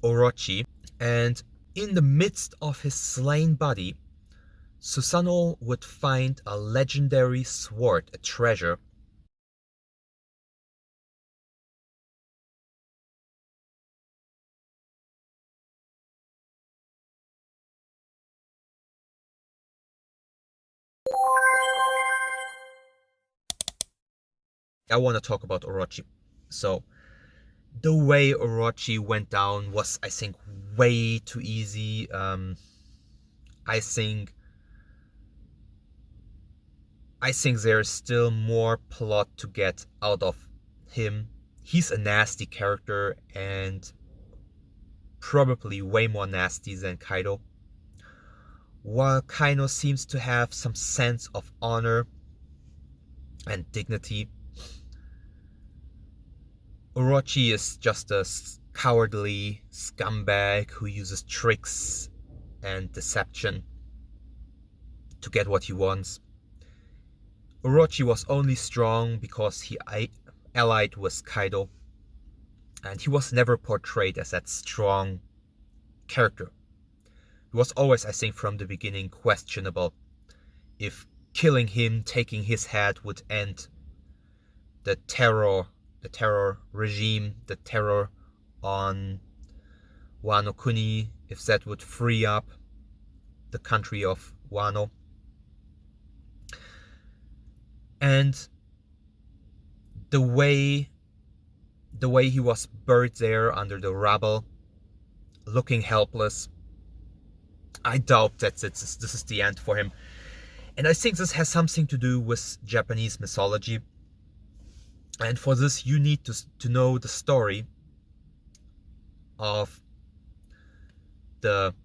Orochi, and in the midst of his slain body, Susano would find a legendary sword, a treasure. I want to talk about Orochi. So, the way Orochi went down was, I think, way too easy. I think I think there's still more plot to get out of him. He's a nasty character and probably way more nasty than Kaido. While Kaido seems to have some sense of honor and dignity, Orochi is just a cowardly scumbag who uses tricks and deception to get what he wants. Orochi was only strong because he allied with Kaido, and he was never portrayed as that strong character. He was always, I think, from the beginning questionable if killing him, taking his head, would end the terror regime, the terror on Wano Kuni, if that would free up the country of Wano. And the way he was buried there under the rubble, looking helpless, I doubt that this is the end for him. And I think this has something to do with Japanese mythology. And for this, you need to know the story of the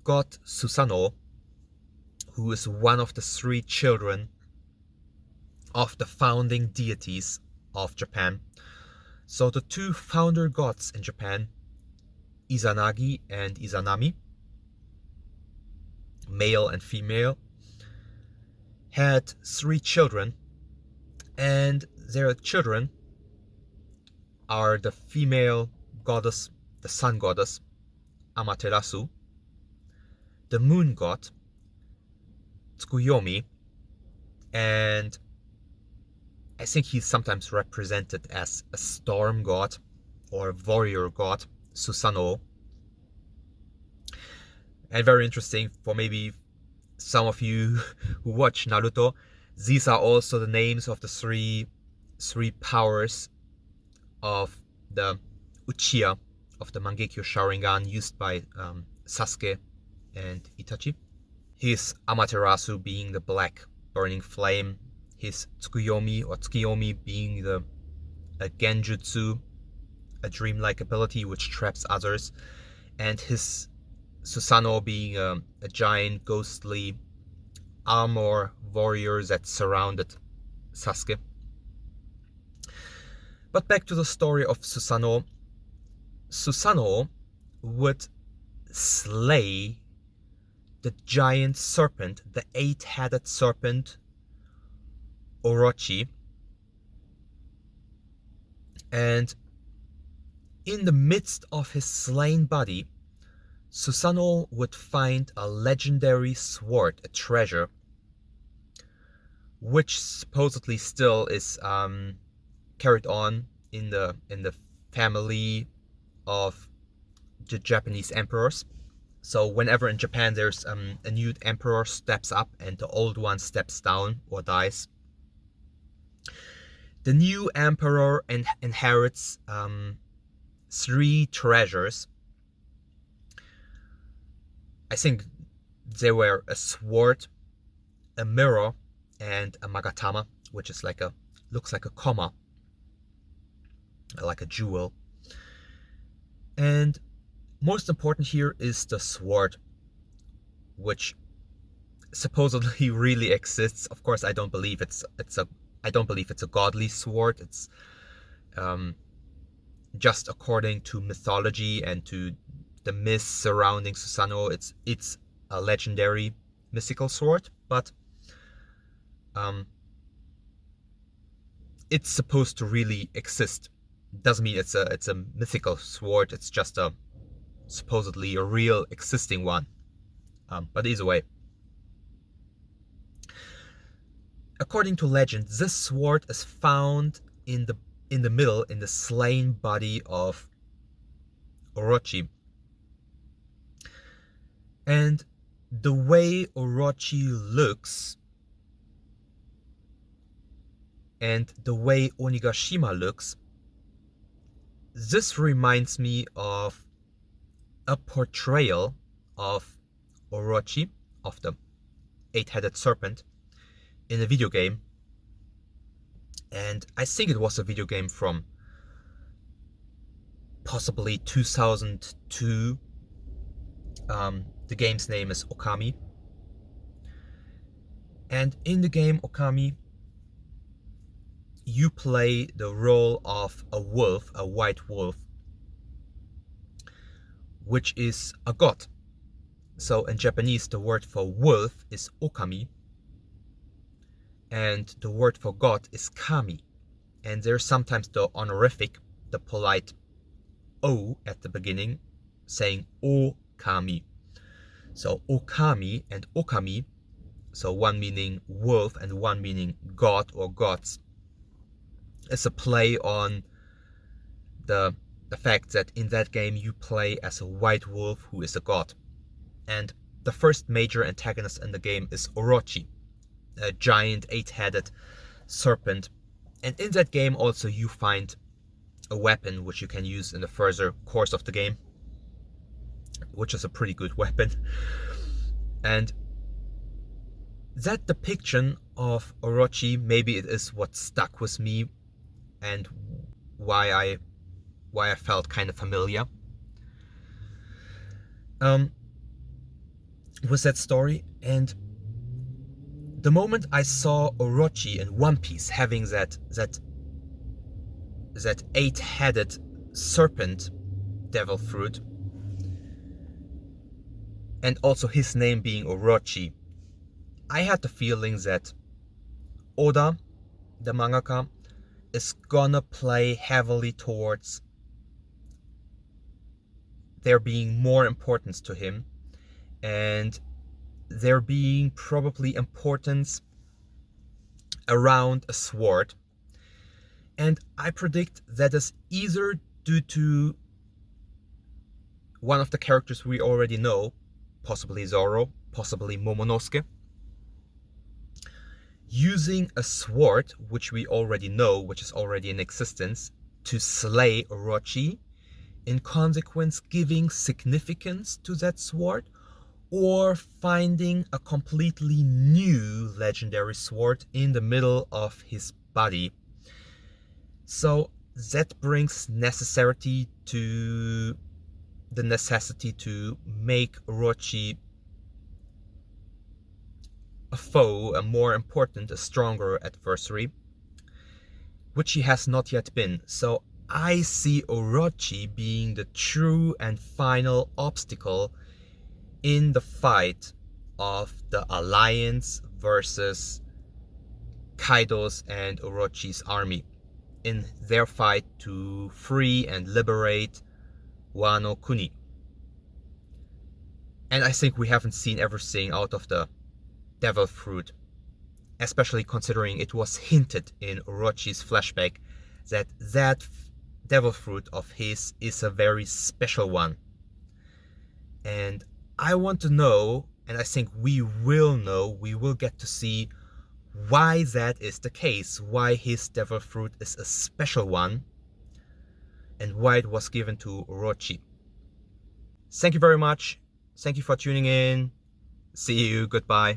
god Susano, who is one of the 3 children of the founding deities of Japan. So the 2 founder gods in Japan, Izanagi and Izanami, male and female, had 3 children, and their children are the female goddess, the sun goddess, Amaterasu, the moon god, Tsukuyomi, and I think he's sometimes represented as a storm god or warrior god, Susano-O. And very interesting for maybe some of you who watch Naruto, these are also the names of the three powers of the Uchiha, of the Mangekyo Sharingan used by Sasuke and Itachi. His Amaterasu being the black burning flame, his Tsukuyomi or Tsukiyomi being a Genjutsu, a dreamlike ability which traps others, and his Susano being a giant ghostly armor warrior that surrounded Sasuke. But back to the story of Susano. Susano would slay the giant serpent, the 8-headed serpent, Orochi. And in the midst of his slain body, Susano would find a legendary sword, a treasure, which supposedly still is carried on in the family of the Japanese emperors. So whenever in Japan there's a new emperor steps up and the old one steps down or dies, the new emperor inherits 3 treasures. I think they were a sword, a mirror, and a magatama, which is looks like a comma, like a jewel. And most important here is the sword, which supposedly really exists. Of course, I don't believe it's a godly sword. It's just according to mythology and to the myths surrounding Susano, it's a legendary mythical sword, but it's supposed to really exist. Doesn't mean it's a mythical sword. It's just a supposedly a real existing one. But either way, according to legend, this sword is found in the middle, in the slain body of Orochi. And the way Orochi looks and the way Onigashima looks, this reminds me of a portrayal of Orochi, of the eight-headed serpent, in a video game. And I think it was a video game from possibly 2002. The game's name is Okami. And in the game Okami, you play the role of a wolf, a white wolf, which is a god. So in Japanese, the word for wolf is okami, and the word for god is kami. And there's sometimes the honorific, the polite O at the beginning, saying okami. So okami and okami, so one meaning wolf and one meaning god or gods, is a play on the fact that in that game you play as a white wolf who is a god. And the first major antagonist in the game is Orochi, a giant eight-headed serpent. And in that game also you find a weapon which you can use in the further course of the game, which is a pretty good weapon. And that depiction of Orochi, maybe it is what stuck with me and why I felt kind of familiar with that story. And the moment I saw Orochi in One Piece having that eight-headed serpent devil fruit, and also his name being Orochi, I had the feeling that Oda, the mangaka, is gonna play heavily towards there being more importance to him, and there being probably importance around a sword. And I predict that is either due to one of the characters we already know, possibly Zoro, possibly Momonosuke, using a sword which we already know, which is already in existence, to slay Orochi, in consequence giving significance to that sword, or finding a completely new legendary sword in the middle of his body. So that brings necessity to the necessity to make Orochi a foe, a more important, a stronger adversary, which he has not yet been. So I see Orochi being the true and final obstacle in the fight of the Alliance versus Kaido's and Orochi's army, in their fight to free and liberate Wano Kuni. And I think we haven't seen everything out of the devil fruit, especially considering it was hinted in Orochi's flashback that devil fruit of his is a very special one. And I want to know, and I think we will know, we will get to see why that is the case, why his devil fruit is a special one, and why it was given to Orochi. Thank you very much. Thank you for tuning in. See you. Goodbye.